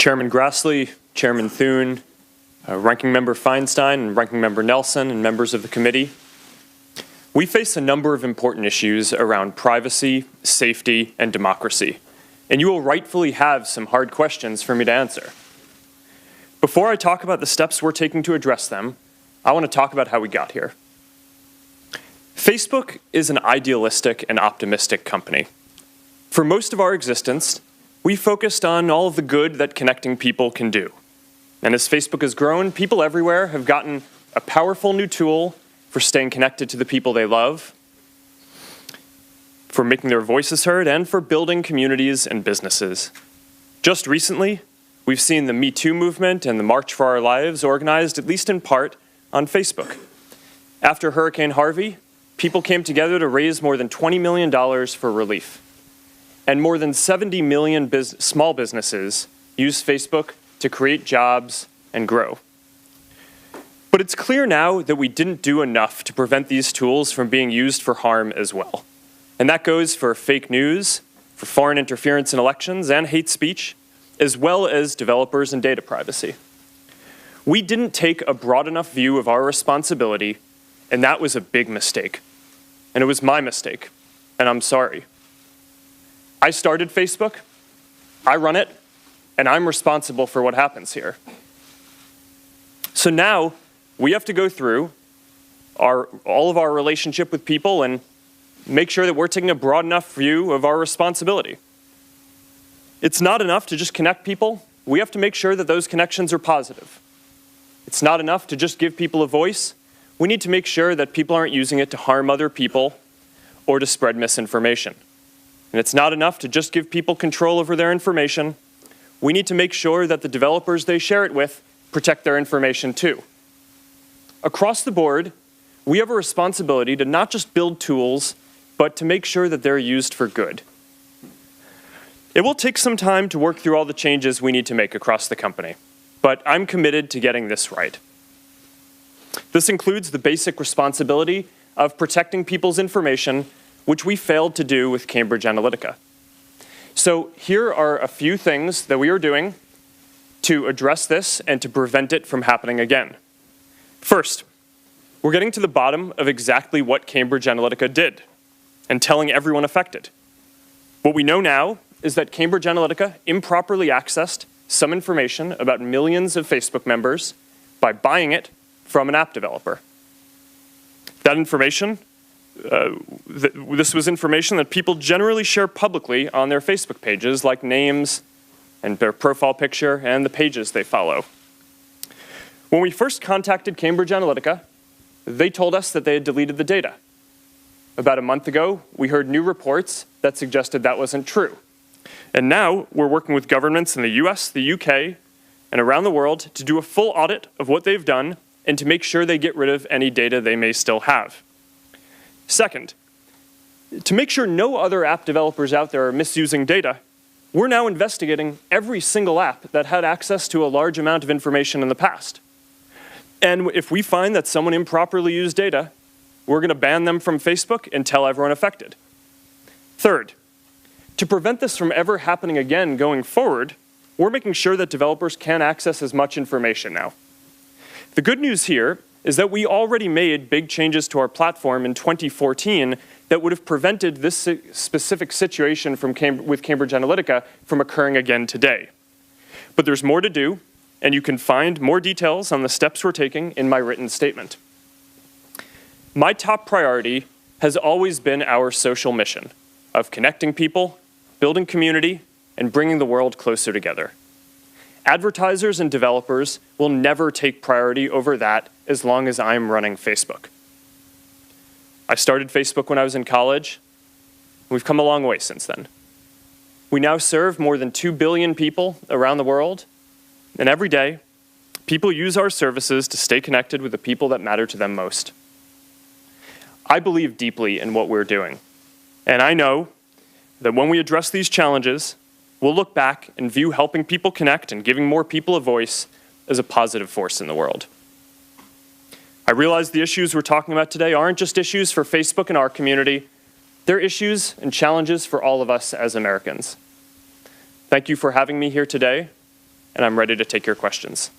Chairman Grassley, Chairman Thune, Ranking Member Feinstein, and Ranking Member Nelson, and members of the committee. We face a number of important issues around privacy, safety, and democracy, and you will rightfully have some hard questions for me to answer. Before I talk about the steps we're taking to address them, I want to talk about how we got here. Facebook is an idealistic and optimistic company. For most of our existence, we focused on all of the good that connecting people can do. And as Facebook has grown, people everywhere have gotten a powerful new tool for staying connected to the people they love, for making their voices heard, and for building communities and businesses. Just recently, we've seen the Me Too movement and the March for Our Lives organized, at least in part, on Facebook. After Hurricane Harvey, people came together to raise more than $20 million for relief. And more than 70 million small businesses use Facebook to create jobs and grow. But it's clear now that we didn't do enough to prevent these tools from being used for harm as well. And that goes for fake news, for foreign interference in elections, and hate speech, as well as developers and data privacy. We didn't take a broad enough view of our responsibility, and that was a big mistake. And it was my mistake, and I'm sorry. I started Facebook, I run it, and I'm responsible for what happens here. So now, we have to go through all of our relationship with people and make sure that we're taking a broad enough view of our responsibility. It's not enough to just connect people. We have to make sure that those connections are positive. It's not enough to just give people a voice. We need to make sure that people aren't using it to harm other people or to spread misinformation. And it's not enough to just give people control over their information. We need to make sure that the developers they share it with protect their information too. Across the board, we have a responsibility to not just build tools, but to make sure that they're used for good. It will take some time to work through all the changes we need to make across the company, but I'm committed to getting this right. This includes the basic responsibility of protecting people's information, which we failed to do with Cambridge Analytica. So here are a few things that we are doing to address this and to prevent it from happening again. First, we're getting to the bottom of exactly what Cambridge Analytica did and telling everyone affected. What we know now is that Cambridge Analytica improperly accessed some information about millions of Facebook members by buying it from an app developer. That information, this was information that people generally share publicly on their Facebook pages, like names and their profile picture and the pages they follow. When we first contacted Cambridge Analytica, they told us that they had deleted the data. About a month ago, we heard new reports that suggested that wasn't true. And now we're working with governments in the US, the UK, and around the world to do a full audit of what they've done and to make sure they get rid of any data they may still have. Second, to make sure no other app developers out there are misusing data, we're now investigating every single app that had access to a large amount of information in the past. And if we find that someone improperly used data, we're going to ban them from Facebook and tell everyone affected. Third, to prevent this from ever happening again going forward, we're making sure that developers can access as much information now. The good news here is that we already made big changes to our platform in 2014 that would have prevented this specific situation with Cambridge Analytica from occurring again today. But there's more to do, and you can find more details on the steps we're taking in my written statement. My top priority has always been our social mission of connecting people, building community, and bringing the world closer together. Advertisers and developers will never take priority over that as long as I'm running Facebook. I started Facebook when I was in college. We've come a long way since then. We now serve more than 2 billion people around the world, and every day, people use our services to stay connected with the people that matter to them most. I believe deeply in what we're doing, and I know that when we address these challenges, we'll look back and view helping people connect and giving more people a voice as a positive force in the world. I realize the issues we're talking about today aren't just issues for Facebook and our community. They're issues and challenges for all of us as Americans. Thank you for having me here today, and I'm ready to take your questions.